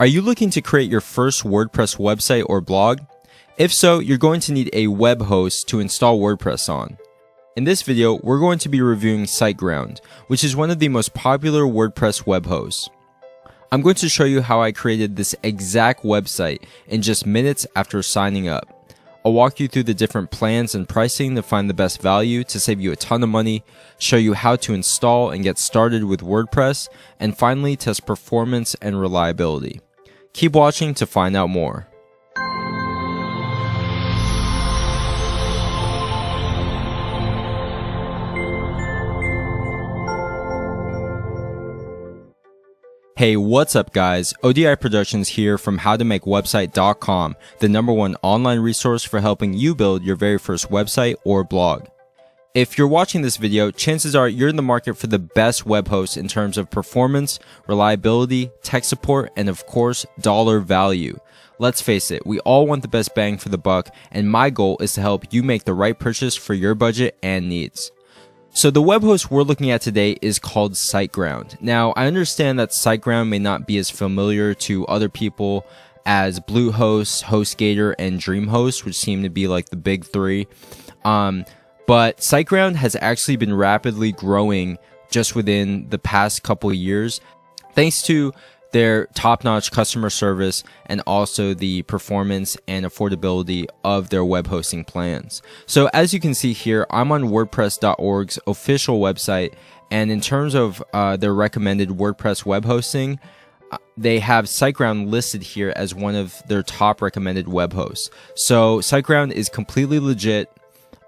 Are you looking to create your first WordPress website or blog? If so, you're going to need a web host to install WordPress on. In this video, we're going to be reviewing SiteGround, which is one of the most popular WordPress web hosts. I'm going to show you how I created this exact website in just minutes after signing up. I'll walk you through the different plans and pricing to find the best value to save you a ton of money, show you how to install and get started with WordPress, and finally test performance and reliability. Keep watching to find out more. Hey, what's up guys? ODI Productions here from howtomakewebsite.com, the #1 online resource for helping you build your very first website or blog. If you're watching this video, chances are you're in the market for the best web host in terms of performance, reliability, tech support, and of course, dollar value. Let's face it, we all want the best bang for the buck, and my goal is to help you make the right purchase for your budget and needs. So the web host we're looking at today is called SiteGround. Now, I understand that SiteGround may not be as familiar to other people as Bluehost, HostGator, and DreamHost, which seem to be like the big three. But SiteGround has actually been rapidly growing just within the past couple of years, thanks to their top-notch customer service and also the performance and affordability of their web hosting plans. So as you can see here, I'm on WordPress.org's official website, and in terms of their recommended WordPress web hosting, they have SiteGround listed here as one of their top recommended web hosts. So SiteGround is completely legit.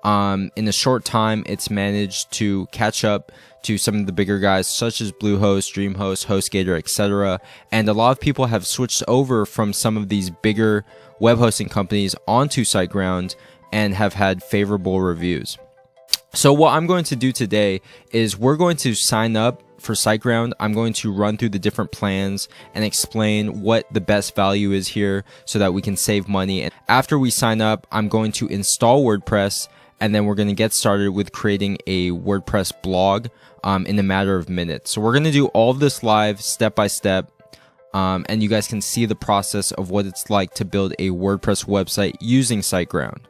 In a short time, it's managed to catch up to some of the bigger guys such as Bluehost, DreamHost, HostGator, etc. And a lot of people have switched over from some of these bigger web hosting companies onto SiteGround and have had favorable reviews. So what I'm going to do today is we're going to sign up for SiteGround. I'm going to run through the different plans and explain what the best value is here so that we can save money. And after we sign up, I'm going to install WordPress, and then we're going to get started with creating a WordPress blog in a matter of minutes. So we're going to do all of this live step by step, and you guys can see the process of what it's like to build a WordPress website using SiteGround.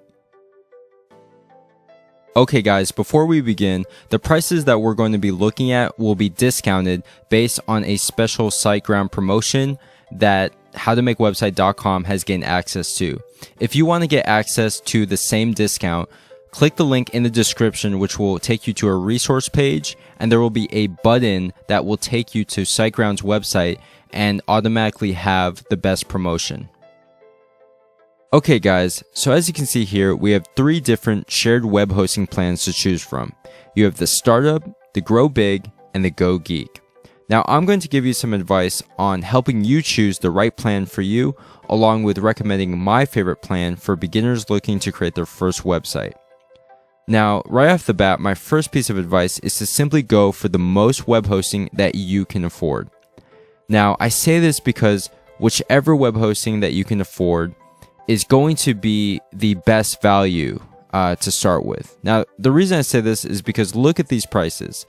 Okay guys, before we begin, the prices that we're going to be looking at will be discounted based on a special SiteGround promotion that howtomakewebsite.com has gained access to. If you want to get access to the same discount, click the link in the description, which will take you to a resource page, and there will be a button that will take you to SiteGround's website and automatically have the best promotion. Okay guys, so as you can see here, we have 3 different shared web hosting plans to choose from. You have the Startup, the Grow Big, and the Go Geek. Now I'm going to give you some advice on helping you choose the right plan for you, along with recommending my favorite plan for beginners looking to create their first website. Now, right off the bat, my first piece of advice is to simply go for the most web hosting that you can afford. Now, I say this because whichever web hosting that you can afford is going to be the best value to start with. Now, the reason I say this is because look at these prices.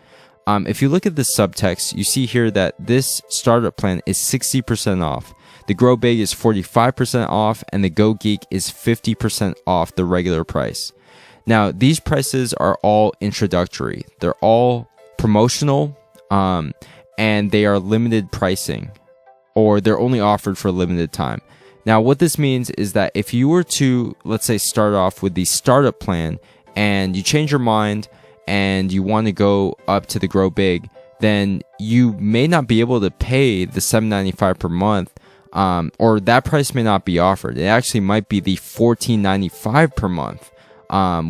If you look at the subtext, you see here that this startup plan is 60% off. The Grow Big is 45% off, and the Go Geek is 50% off the regular price. Now, these prices are all introductory. They're all promotional, and they are limited pricing, or they're only offered for a limited time. Now, what this means is that if you were to, let's say, start off with the startup plan, and you change your mind, and you want to go up to the Grow Big, then you may not be able to pay the $7.95 per month, or that price may not be offered. It actually might be the $14.95 per month.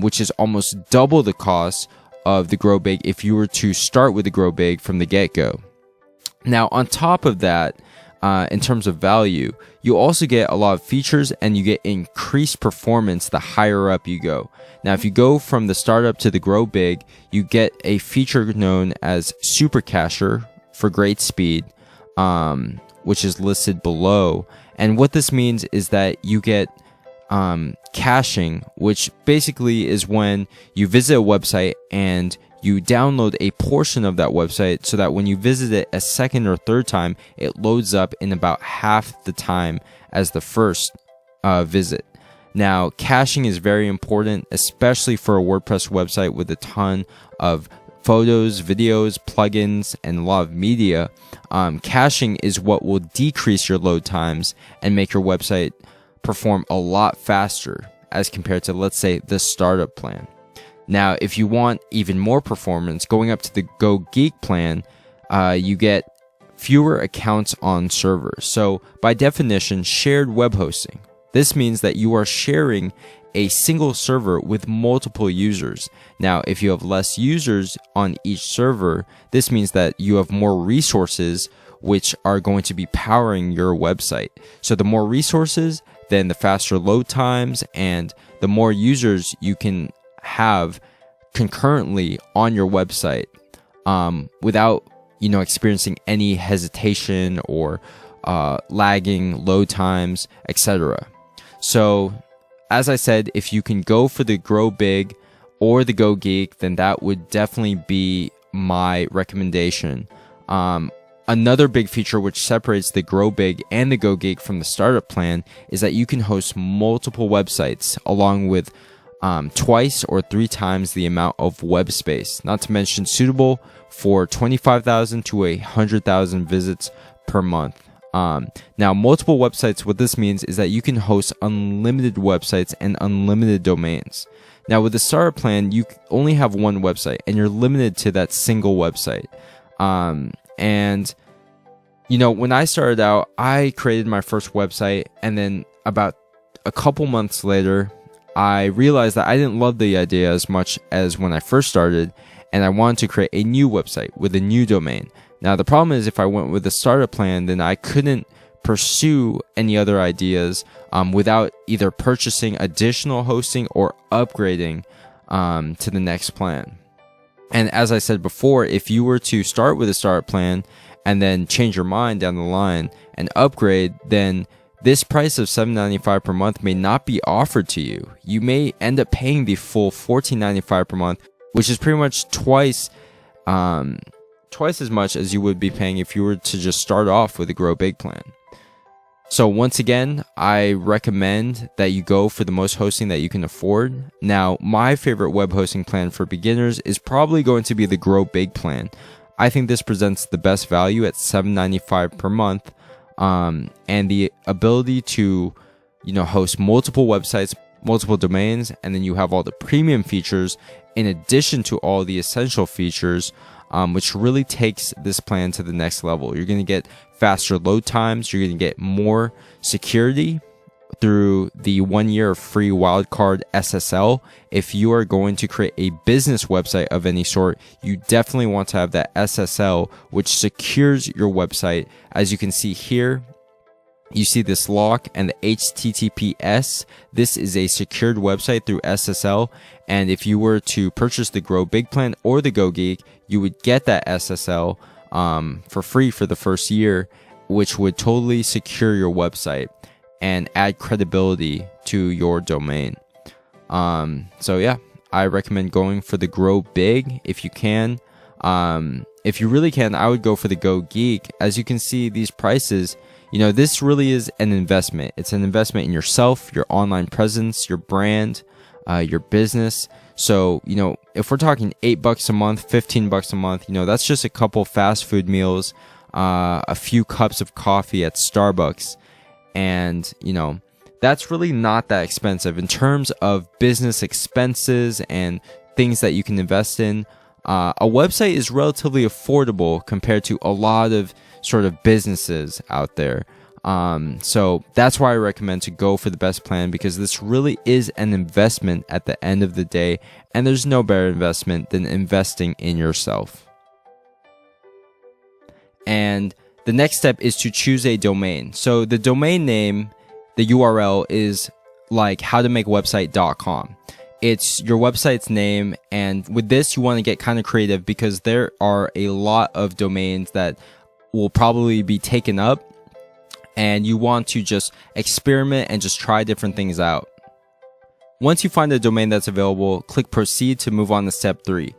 Which is almost double the cost of the Grow Big if you were to start with the Grow Big from the get-go. Now, on top of that, in terms of value, you also get a lot of features and you get increased performance the higher up you go. Now, if you go from the startup to the Grow Big, you get a feature known as Super Cacher for great speed, which is listed below. And what this means is that you get caching, which basically is when you visit a website and you download a portion of that website so that when you visit it a second or third time, it loads up in about half the time as the first visit. Now, caching is very important, especially for a WordPress website with a ton of photos, videos, plugins, and a lot of media. Caching is what will decrease your load times and make your website perform a lot faster as compared to, let's say, the startup plan. Now, if you want even more performance, going up to the Go Geek plan, you get fewer accounts on servers. So by definition, shared web hosting. This means that you are sharing a single server with multiple users. Now, if you have less users on each server, this means that you have more resources which are going to be powering your website. So the more resources, then the faster load times, and the more users you can have concurrently on your website without experiencing any hesitation or lagging load times, etc. So as I said, if you can go for the Grow Big or the Go Geek, then that would definitely be my recommendation. Another big feature which separates the Grow Big and the Go Geek from the startup plan is that you can host multiple websites along with twice or 3 times the amount of web space, not to mention suitable for 25,000 to 100,000 visits per month. Now, multiple websites, what this means is that you can host unlimited websites and unlimited domains. Now, with the starter plan, you only have one website and you're limited to that single website. When I started out, I created my first website, and then about a couple months later, I realized that I didn't love the idea as much as when I first started, and I wanted to create a new website with a new domain. Now, the problem is if I went with the startup plan, then I couldn't pursue any other ideas without either purchasing additional hosting or upgrading to the next plan. And as I said before, if you were to start with a startup plan and then change your mind down the line and upgrade, then this price of $7.95 per month may not be offered to you. You may end up paying the full $14.95 per month, which is pretty much twice as much as you would be paying if you were to just start off with a Grow Big plan. So once again, I recommend that you go for the most hosting that you can afford. Now, my favorite web hosting plan for beginners is probably going to be the Grow Big plan. I think this presents the best value at $7.95 per month, and the ability to, host multiple websites, multiple domains, and then you have all the premium features in addition to all the essential features, which really takes this plan to the next level. You're going to get faster load times. You're going to get more security through the 1 year of free wildcard SSL. If you are going to create a business website of any sort, you definitely want to have that SSL, which secures your website. As you can see here, you see this lock and the HTTPS. This is a secured website through SSL. And if you were to purchase the Grow Big plan or the Go Geek, you would get that SSL for free for the first year, which would totally secure your website and add credibility to your domain. So yeah, I recommend going for the Grow Big if you can. If you really can, I would go for the Go Geek. As you can see, these prices, this really is an investment. It's an investment in yourself, your online presence, your brand, your business. So, if we're talking $8 a month, $15 a month, that's just a couple fast food meals, a few cups of coffee at Starbucks. And, that's really not that expensive in terms of business expenses and things that you can invest in. A website is relatively affordable compared to a lot of sort of businesses out there. So that's why I recommend to go for the best plan, because this really is an investment at the end of the day, and there's no better investment than investing in yourself. And the next step is to choose a domain. So the domain name, the URL, is like howtomakewebsite.com. It's your website's name, and with this you want to get kind of creative because there are a lot of domains that will probably be taken up, and you want to just experiment and just try different things out. Once you find a domain that's available, click proceed to move on to step 3.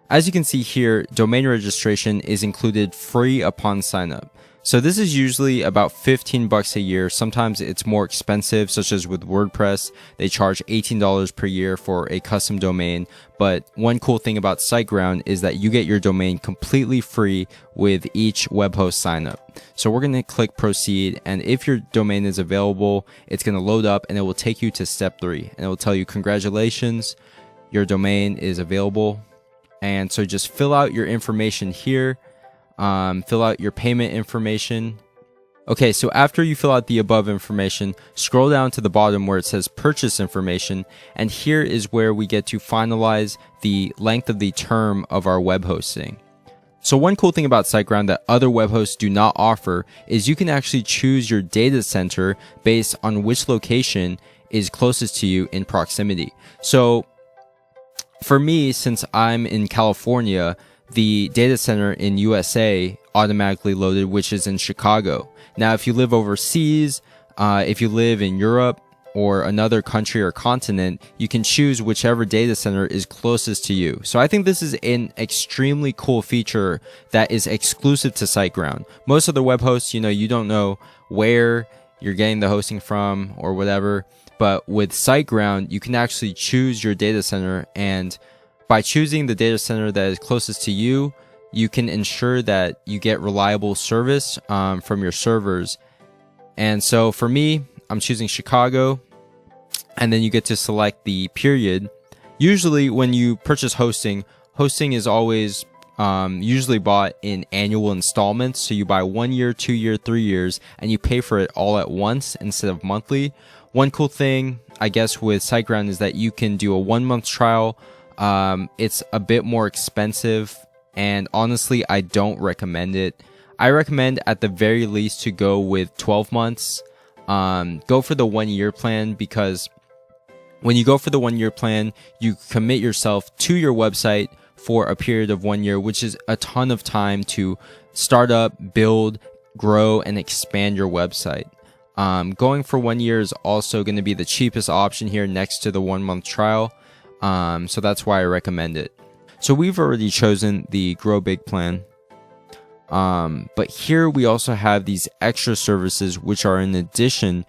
As you can see here, domain registration is included free upon signup. So this is usually about $15 a year. Sometimes it's more expensive, such as with WordPress. They charge $18 per year for a custom domain. But one cool thing about SiteGround is that you get your domain completely free with each web host signup. So we're going to click proceed, and if your domain is available, it's going to load up and it will take you to step 3, and it will tell you congratulations, your domain is available. And so just fill out your information here. Fill out your payment information. Okay, so after you fill out the above information, scroll down to the bottom where it says purchase information, and here is where we get to finalize the length of the term of our web hosting. So one cool thing about SiteGround that other web hosts do not offer is you can actually choose your data center based on which location is closest to you in proximity. So for me, since I'm in California, the data center in USA automatically loaded, which is in Chicago. Now, if you live overseas, if you live in Europe or another country or continent, you can choose whichever data center is closest to you. So I think this is an extremely cool feature that is exclusive to SiteGround. Most other web hosts, you don't know where you're getting the hosting from or whatever. But with SiteGround, you can actually choose your data center, and by choosing the data center that is closest to you, you can ensure that you get reliable service from your servers. And so for me, I'm choosing Chicago, and then you get to select the period. Usually when you purchase hosting is always usually bought in annual installments. So you buy 1 year, 2 year, 3 years, and you pay for it all at once instead of monthly. One cool thing, I guess, with SiteGround is that you can do a 1-month trial. It's a bit more expensive, and honestly, I don't recommend it. I recommend at the very least to go with 12 months. Go for the 1 year plan, because when you go for the 1 year plan, you commit yourself to your website for a period of 1 year, which is a ton of time to start up, build, grow, and expand your website. Going for 1 year is also going to be the cheapest option here next to the 1-month trial. So that's why I recommend it. So we've already chosen the Grow Big plan. But here we also have these extra services which are in addition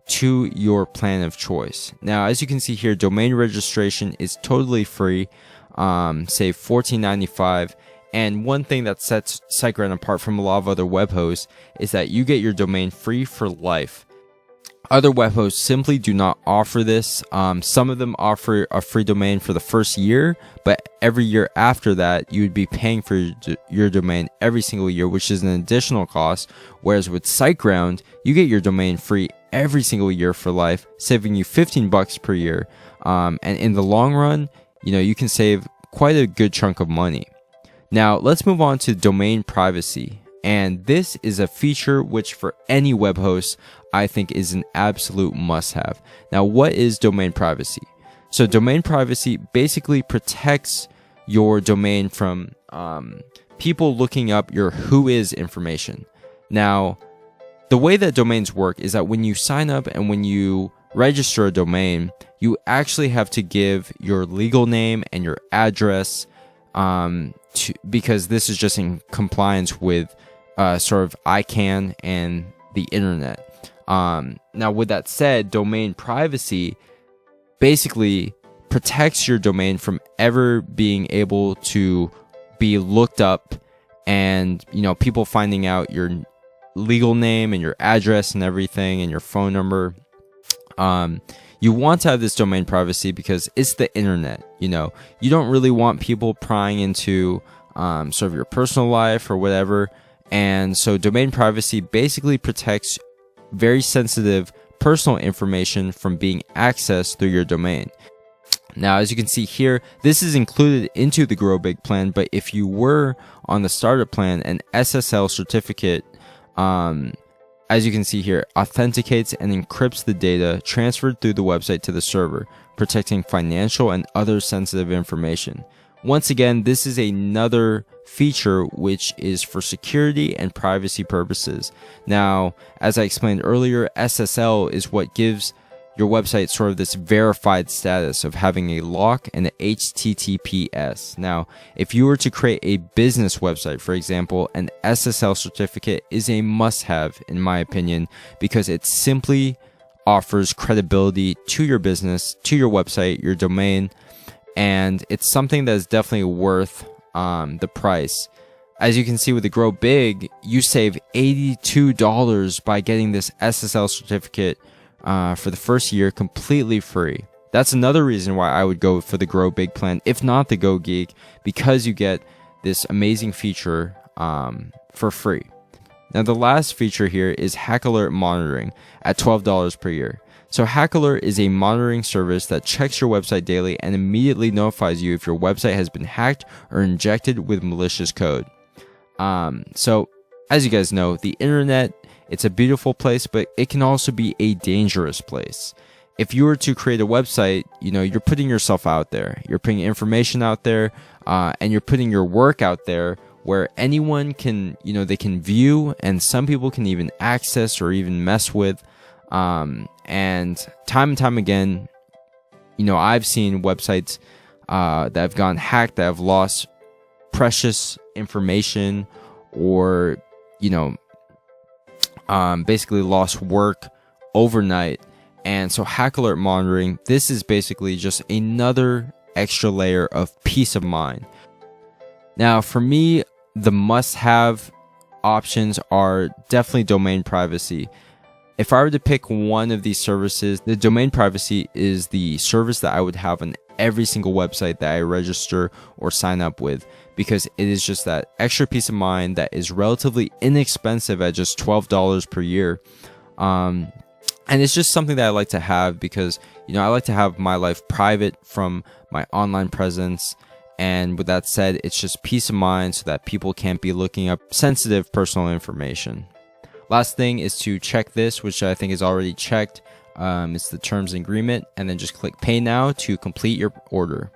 to your plan of choice. Now, as you can see here, domain registration is totally free, say $14.95. And one thing that sets SiteGround apart from a lot of other web hosts is that you get your domain free for life. Other web hosts simply do not offer this. Some of them offer a free domain for the first year, but every year after that, you would be paying for your domain every single year, which is an additional cost. Whereas with SiteGround, you get your domain free every single year for life, saving you $15 per year. And in the long run, you can save quite a good chunk of money. Now, let's move on to domain privacy. And this is a feature which for any web host, I think is an absolute must-have. Now, what is domain privacy? So domain privacy basically protects your domain from people looking up your whois information. Now, the way that domains work is that when you sign up and when you register a domain, you actually have to give your legal name and your address, because this is just in compliance with sort of ICANN and the internet. Now, with that said, domain privacy basically protects your domain from ever being able to be looked up and, people finding out your legal name and your address and everything and your phone number. You want to have this domain privacy because it's the internet. You don't really want people prying into sort of your personal life or whatever. And so domain privacy basically protects very sensitive personal information from being accessed through your domain. Now, as you can see here, this is included into the Grow Big plan, but if you were on the starter plan, an SSL certificate, as you can see here, authenticates and encrypts the data transferred through the website to the server, protecting financial and other sensitive information. Once again, this is another feature which is for security and privacy purposes. Now, as I explained earlier, SSL is what gives your website sort of this verified status of having a lock and an HTTPS. Now, if you were to create a business website, for example, an SSL certificate is a must-have in my opinion, because it simply offers credibility to your business, to your website, your domain, and it's something that is definitely worth the price. As you can see with the Grow Big, you save $82 by getting this SSL certificate for the first year completely free. That's another reason why I would go for the Grow Big plan, if not the Go Geek, because you get this amazing feature for free. Now, the last feature here is Hack Alert monitoring at $12 per year. So Hack Alert is a monitoring service that checks your website daily and immediately notifies you if your website has been hacked or injected with malicious code. So as you guys know, the internet, it's a beautiful place, but it can also be a dangerous place. If you were to create a website, you're putting yourself out there, you're putting information out there, and you're putting your work out there where anyone can, they can view, and some people can even access or even mess with. And time again, I've seen websites, that have gone hacked, that have lost precious information, or basically lost work overnight. And so Hack Alert monitoring, this is basically just another extra layer of peace of mind. Now, for me, the must-have options are definitely domain privacy. If I were to pick one of these services, the domain privacy is the service that I would have on every single website that I register or sign up with, because it is just that extra peace of mind that is relatively inexpensive at just $12 per year. And it's just something that I like to have because, I like to have my life private from my online presence. And with that said, it's just peace of mind so that people can't be looking up sensitive personal information. Last thing is to check this, which I think is already checked. It's the terms and agreement, and then just click Pay Now to complete your order.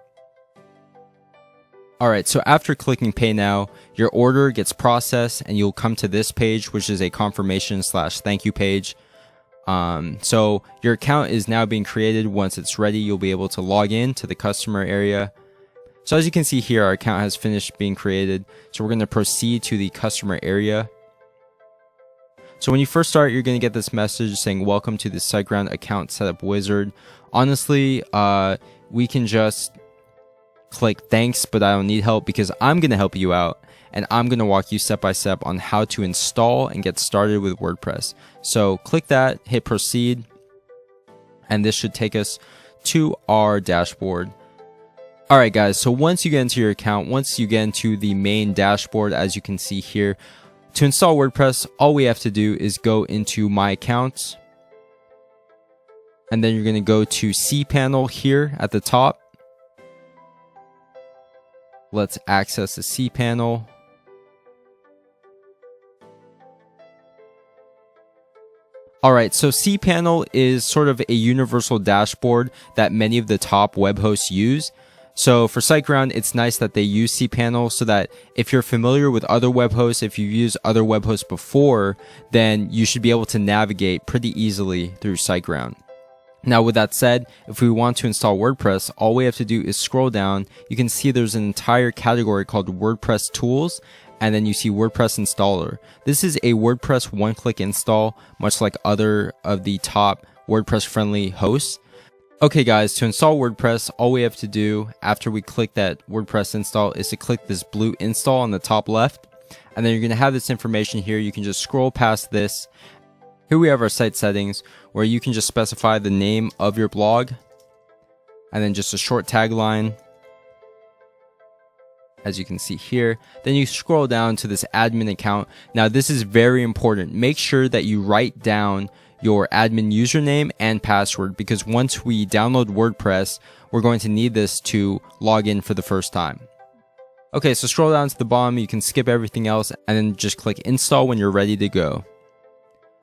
Alright, so after clicking Pay Now, your order gets processed and you'll come to this page, which is a confirmation/thank you page. So your account is now being created. Once it's ready, you'll be able to log in to the customer area. So as you can see here, our account has finished being created. So we're going to proceed to the customer area. So when you first start, you're going to get this message saying, welcome to the SiteGround account setup wizard. Honestly, we can just click thanks, but I don't need help because I'm going to help you out. And I'm going to walk you step by step on how to install and get started with WordPress. So click that, hit proceed, and this should take us to our dashboard. Alright guys, so once you get into your account, once you get into the main dashboard, as you can see here, to install WordPress, all we have to do is go into My Accounts, and then you're going to go to cPanel here at the top. Let's access the cPanel. Alright, so cPanel is sort of a universal dashboard that many of the top web hosts use. So for SiteGround, it's nice that they use cPanel so that if you're familiar with other web hosts, if you've used other web hosts before, then you should be able to navigate pretty easily through SiteGround. Now, with that said, if we want to install WordPress, all we have to do is scroll down. You can see there's an entire category called WordPress Tools, and then you see WordPress Installer. This is a WordPress one-click install, much like other of the top WordPress-friendly hosts. Okay guys, to install WordPress, all we have to do after we click that WordPress install is to click this blue install on the top left. And then you're going to have this information here. You can just scroll past this. Here we have our site settings where you can just specify the name of your blog and then just a short tagline, as you can see here. Then you scroll down to this admin account. Now this is very important. Make sure that you write down your admin username and password, because once we download WordPress, we're going to need this to log in for the first time. Okay, so scroll down to the bottom. You can skip everything else and then just click install when you're ready to go.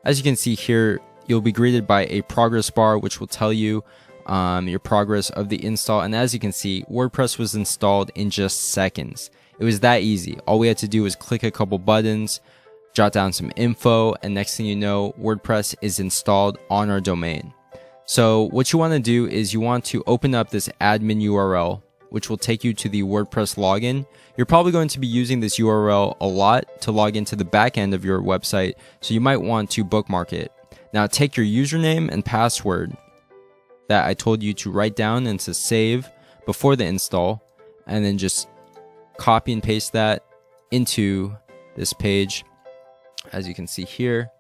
As you can see here, you'll be greeted by a progress bar, which will tell you your progress of the install. And as you can see, WordPress was installed in just seconds. It was that easy. All we had to do was click a couple buttons, jot down some info, and next thing you know, WordPress is installed on our domain. So what you want to do is you want to open up this admin URL, which will take you to the WordPress login. You're probably going to be using this URL a lot to log into the back end of your website, so you might want to bookmark it. Now take your username and password that I told you to write down and to save before the install, and then just copy and paste that into this page, as you can see here,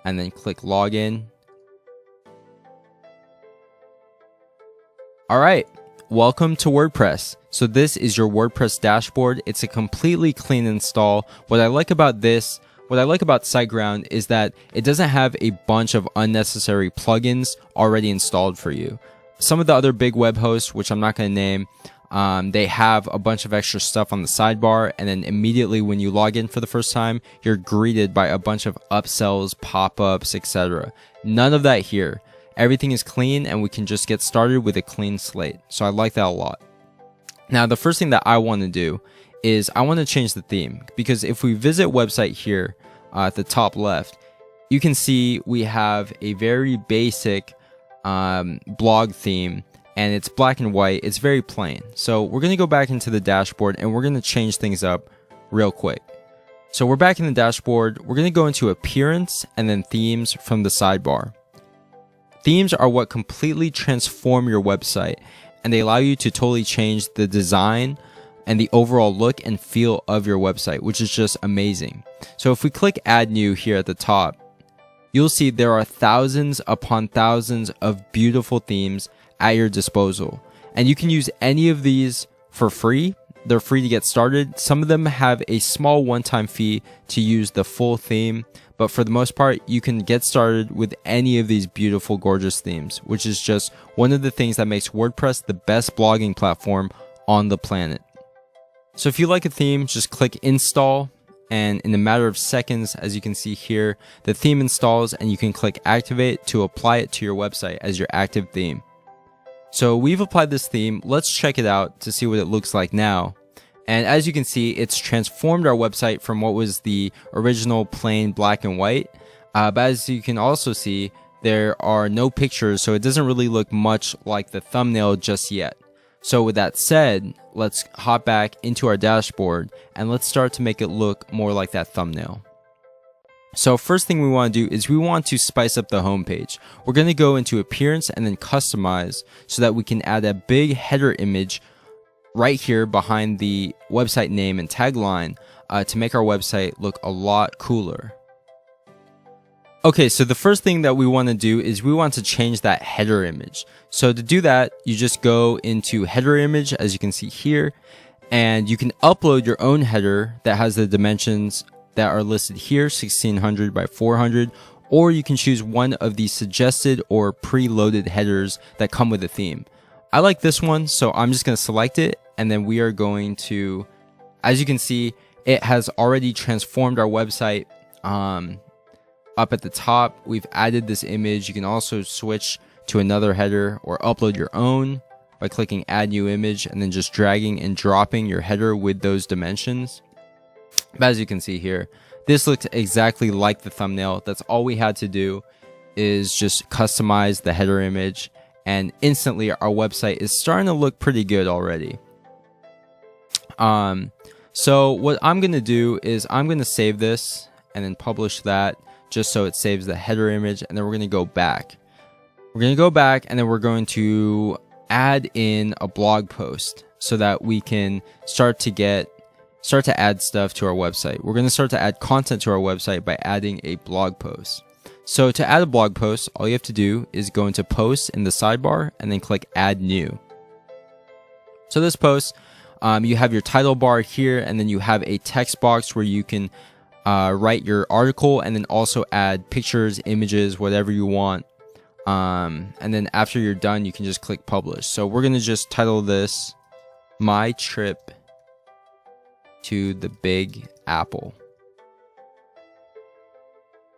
and then click login. All right, welcome to WordPress. So this is your WordPress dashboard. It's a completely clean install. What I like about SiteGround is that it doesn't have a bunch of unnecessary plugins already installed for you. Some of the other big web hosts, which I'm not going to name, they have a bunch of extra stuff on the sidebar, and then immediately when you log in for the first time, you're greeted by a bunch of upsells, pop-ups, etc. None of that here. Everything is clean, and we can just get started with a clean slate. So I like that a lot. Now, the first thing that I want to do is I want to change the theme, because if we visit website here at the top left, you can see we have a very basic blog theme, and it's black and white. It's very plain. So we're going to go back into the dashboard, and we're going to change things up real quick. So we're back in the dashboard. We're going to go into appearance and then themes from the sidebar. Themes are what completely transform your website, and they allow you to totally change the design and the overall look and feel of your website, which is just amazing. So if we click add new here at the top, you'll see there are thousands upon thousands of beautiful themes at your disposal, and you can use any of these for free. They're free to get started. Some of them have a small one-time fee to use the full theme, but for the most part, you can get started with any of these beautiful, gorgeous themes, which is just one of the things that makes WordPress the best blogging platform on the planet. So if you like a theme, just click install, and in a matter of seconds, as you can see here, the theme installs, and you can click activate to apply it to your website as your active theme. So we've applied this theme. Let's check it out to see what it looks like now. And as you can see, it's transformed our website from what was the original plain black and white. But as you can also see, there are no pictures, so it doesn't really look much like the thumbnail just yet. So with that said, let's hop back into our dashboard and let's start to make it look more like that thumbnail. So first thing we want to do is we want to spice up the homepage. We're going to go into appearance and then customize so that we can add a big header image right here behind the website name and tagline to make our website look a lot cooler. Okay, so the first thing that we want to do is we want to change that header image. So to do that, you just go into header image, as you can see here, and you can upload your own header that has the dimensions that are listed here, 1600 by 400, or you can choose one of the suggested or preloaded headers that come with the theme. I like this one, so I'm just going to select it, and then we are going to, as you can see, it has already transformed our website. Up at the top, we've added this image. You can also switch to another header or upload your own by clicking add new image and then just dragging and dropping your header with those dimensions. But as you can see here, this looks exactly like the thumbnail. That's all we had to do is just customize the header image, and instantly our website is starting to look pretty good already. So what I'm going to do is I'm going to save this and then publish that just so it saves the header image, and then we're going to go back. We're going to go back and then we're going to add in a blog post so that we can start to add stuff to our website. We're going to start to add content to our website by adding a blog post. So to add a blog post, all you have to do is go into posts in the sidebar and then click add new. So this post, you have your title bar here, and then you have a text box where you can write your article and then also add pictures, images, whatever you want. And then after you're done, you can just click publish. So we're going to just title this My Trip to the Big Apple.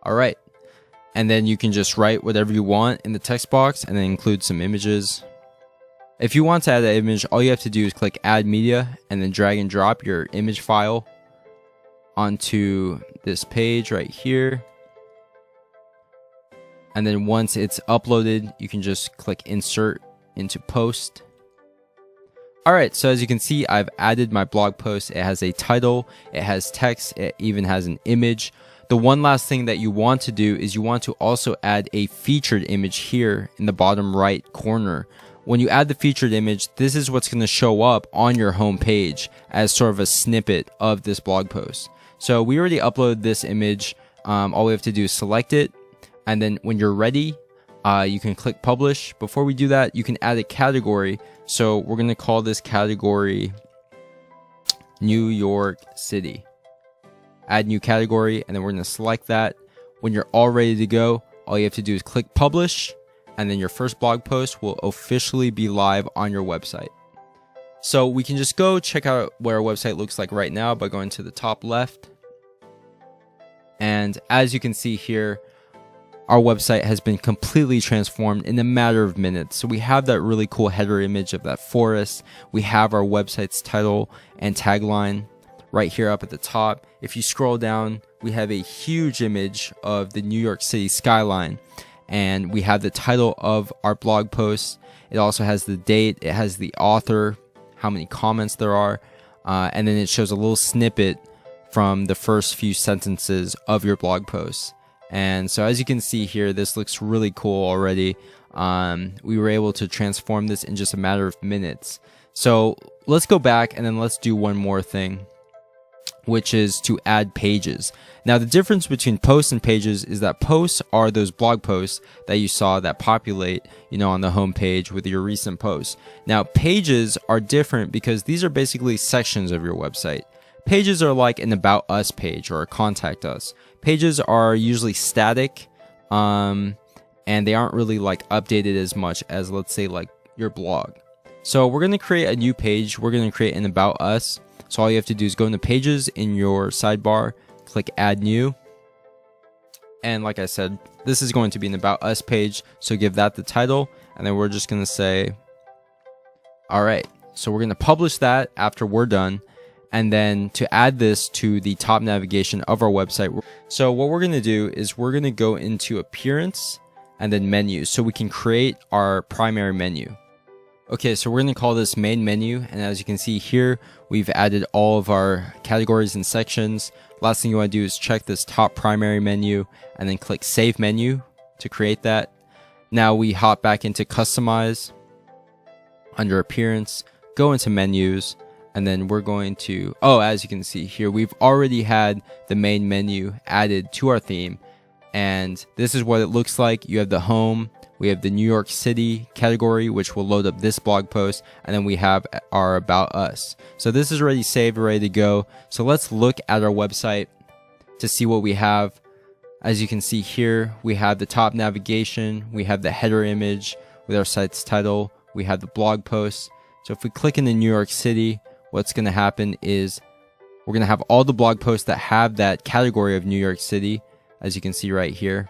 All right. And then you can just write whatever you want in the text box and then include some images. If you want to add an image, all you have to do is click add media and then drag and drop your image file onto this page right here. And then once it's uploaded, you can just click insert into post. Alright, so as you can see, I've added my blog post. It has a title, it has text, it even has an image. The one last thing that you want to do is you want to also add a featured image here in the bottom right corner. When you add the featured image, this is what's going to show up on your home page as sort of a snippet of this blog post. So we already uploaded this image. All we have to do is select it, and then when you're ready, you can click publish. Before we do that, you can add a category. So we're going to call this category New York City. Add new category, and then we're going to select that. When you're all ready to go, all you have to do is click publish, and then your first blog post will officially be live on your website. So we can just go check out what our website looks like right now by going to the top left. And as you can see here, our website has been completely transformed in a matter of minutes. So we have that really cool header image of that forest. We have our website's title and tagline right here up at the top. If you scroll down, we have a huge image of the New York City skyline. And we have the title of our blog post. It also has the date. It has the author, how many comments there are. And then it shows a little snippet from the first few sentences of your blog post. And so as you can see here, this looks really cool already. We were able to transform this in just a matter of minutes. So let's go back and then let's do one more thing, which is to add pages. Now the difference between posts and pages is that posts are those blog posts that you saw that populate, on the home page with your recent posts. Now pages are different because these are basically sections of your website. Pages are like an About Us page or a Contact Us. Pages are usually static, and they aren't really like updated as much as, let's say, like your blog. So we're going to create a new page. We're going to create an About Us. So all you have to do is go into Pages in your sidebar, click Add New. And like I said, this is going to be an About Us page. So give that the title, and then we're just going to say, all right. So we're going to publish that after we're done. And then to add this to the top navigation of our website. So what we're going to do is we're going to go into Appearance and then Menu so we can create our primary menu. Okay, so we're going to call this Main Menu. And as you can see here, we've added all of our categories and sections. Last thing you want to do is check this top primary menu and then click Save Menu to create that. Now we hop back into Customize under Appearance, go into Menus. And then we're going to, as you can see here, we've already had the main menu added to our theme. And this is what it looks like. You have the home, we have the New York City category, which will load up this blog post. And then we have our About Us. So this is already saved, ready to go. So let's look at our website to see what we have. As you can see here, we have the top navigation. We have the header image with our site's title. We have the blog post. So if we click into New York City, what's going to happen is we're going to have all the blog posts that have that category of New York City, as you can see right here.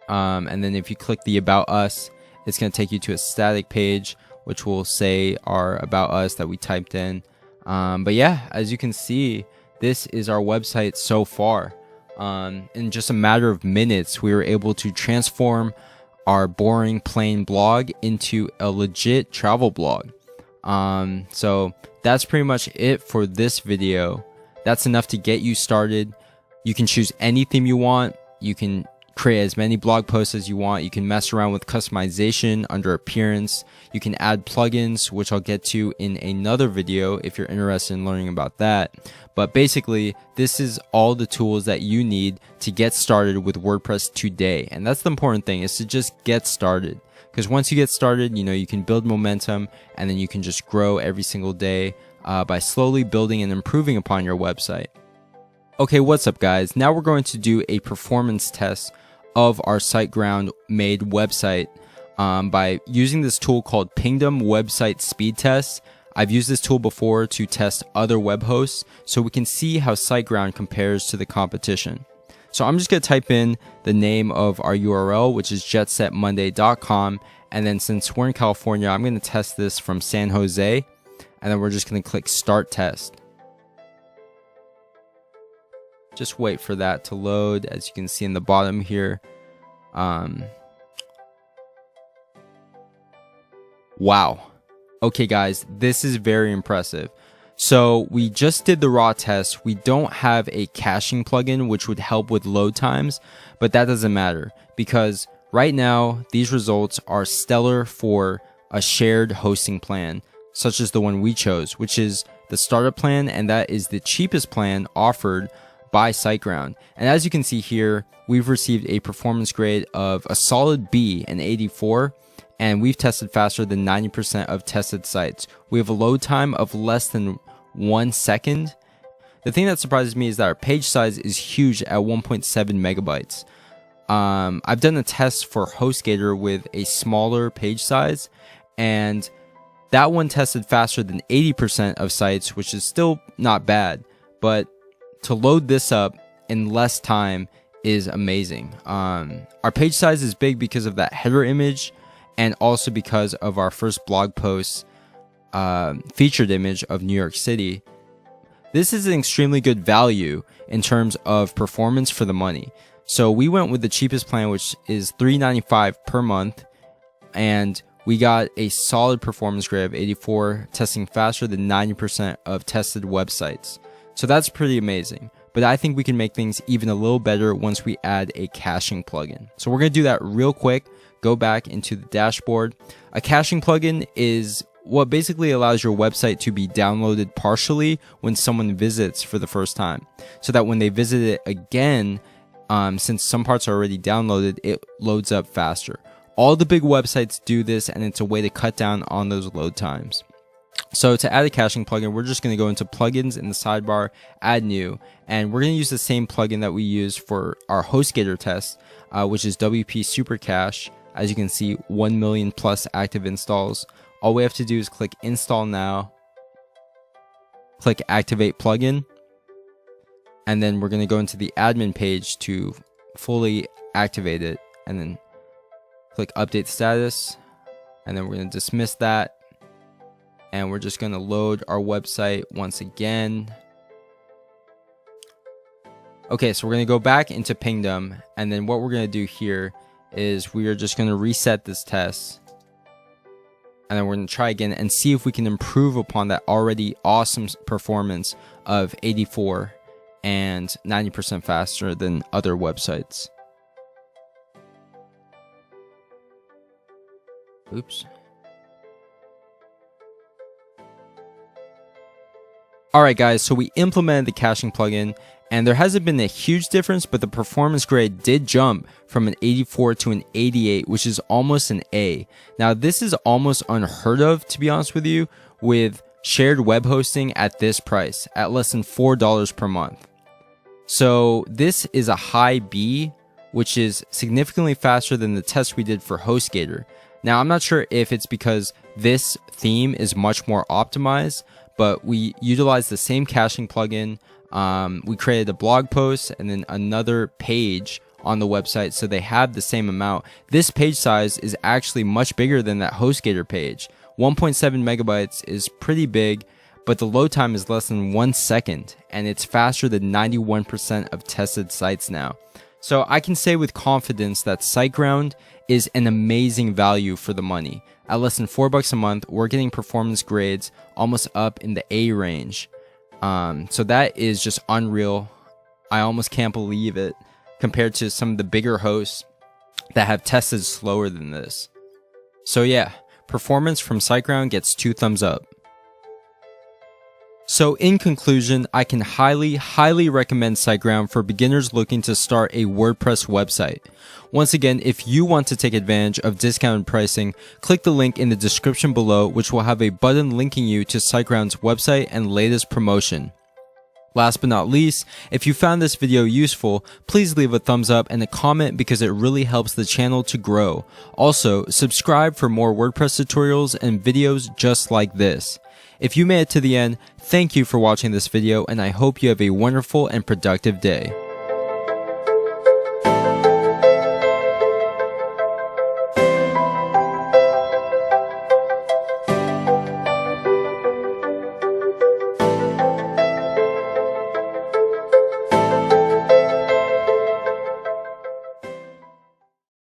And then if you click the About Us, it's going to take you to a static page, which will say our About Us that we typed in. But yeah, as you can see, this is our website so far. In just a matter of minutes, we were able to transform our boring plain blog into a legit travel blog. So that's pretty much it for this video. That's enough to get you started. You can choose any theme you want. You can create as many blog posts as you want. You can mess around with customization under Appearance. You can add plugins, which I'll get to in another video if you're interested in learning about that. But basically, this is all the tools that you need to get started with WordPress today. And that's the important thing, is to just get started. Because once you get started, you can build momentum, and then you can just grow every single day by slowly building and improving upon your website. Okay, what's up guys? Now we're going to do a performance test of our SiteGround made website by using this tool called Pingdom Website Speed Test. I've used this tool before to test other web hosts so we can see how SiteGround compares to the competition. So I'm just going to type in the name of our URL, which is jetsetmonday.com. And then since we're in California, I'm going to test this from San Jose. And then we're just going to click Start Test. Just wait for that to load. As you can see in the bottom here, Wow. Okay guys, this is very impressive. So we just did the raw test. We don't have a caching plugin which would help with load times, but that doesn't matter because right now these results are stellar for a shared hosting plan, such as the one we chose, which is the startup plan, and that is the cheapest plan offered by SiteGround. And as you can see here, we've received a performance grade of a solid B, an 84, and we've tested faster than 90% of tested sites. We have a load time of less than 1 second. The thing that surprises me is that our page size is huge at 1.7 megabytes. I've done a test for HostGator with a smaller page size, and that one tested faster than 80% of sites, which is still not bad, but to load this up in less time is amazing. Our page size is big because of that header image, and also because of our first blog post featured image of New York City. This is an extremely good value in terms of performance for the money. So we went with the cheapest plan, which is $3.95 per month, and we got a solid performance grade of 84, testing faster than 90% of tested websites. So that's pretty amazing. But I think we can make things even a little better once we add a caching plugin. So we're going to do that real quick. Go back into the dashboard. A caching plugin is what basically allows your website to be downloaded partially when someone visits for the first time, so that when they visit it again, since some parts are already downloaded, it loads up faster. All the big websites do this, and it's a way to cut down on those load times. So to add a caching plugin, we're just going to go into plugins in the sidebar, add new, and we're going to use the same plugin that we used for our HostGator test, which is WP Super Cache. As you can see, 1 million plus active installs. All we have to do is click install now, click activate plugin, and then we're going to go into the admin page to fully activate it, and then click update status, and then we're going to dismiss that, and we're just going to load our website once again. Okay, so we're going to go back into Pingdom, and then what we're going to do here is we are just going to reset this test, and then we're going to try again and see if we can improve upon that already awesome performance of 84 and 90% faster than other websites. Oops. Alright guys, so we implemented the caching plugin, and there hasn't been a huge difference, but the performance grade did jump from an 84 to an 88, which is almost an A. Now this is almost unheard of, to be honest with you, with shared web hosting at this price, at less than $4 per month. So this is a high B, which is significantly faster than the test we did for HostGator. Now I'm not sure if it's because this theme is much more optimized, but we utilized the same caching plugin. We created a blog post and then another page on the website, so they have the same amount. This page size is actually much bigger than that HostGator page. 1.7 megabytes is pretty big, but the load time is less than 1 second, and it's faster than 91% of tested sites now. So I can say with confidence that SiteGround is an amazing value for the money. At less than $4 a month, we're getting performance grades almost up in the A range. So that is just unreal. I almost can't believe it compared to some of the bigger hosts that have tested slower than this. So yeah, performance from SiteGround gets 2 thumbs up. So in conclusion, I can highly recommend SiteGround for beginners looking to start a WordPress website. Once again, if you want to take advantage of discounted pricing, click the link in the description below, which will have a button linking you to SiteGround's website and latest promotion. Last but not least, if you found this video useful, please leave a thumbs up and a comment because it really helps the channel to grow. Also, subscribe for more WordPress tutorials and videos just like this. If you made it to the end, thank you for watching this video, and I hope you have a wonderful and productive day.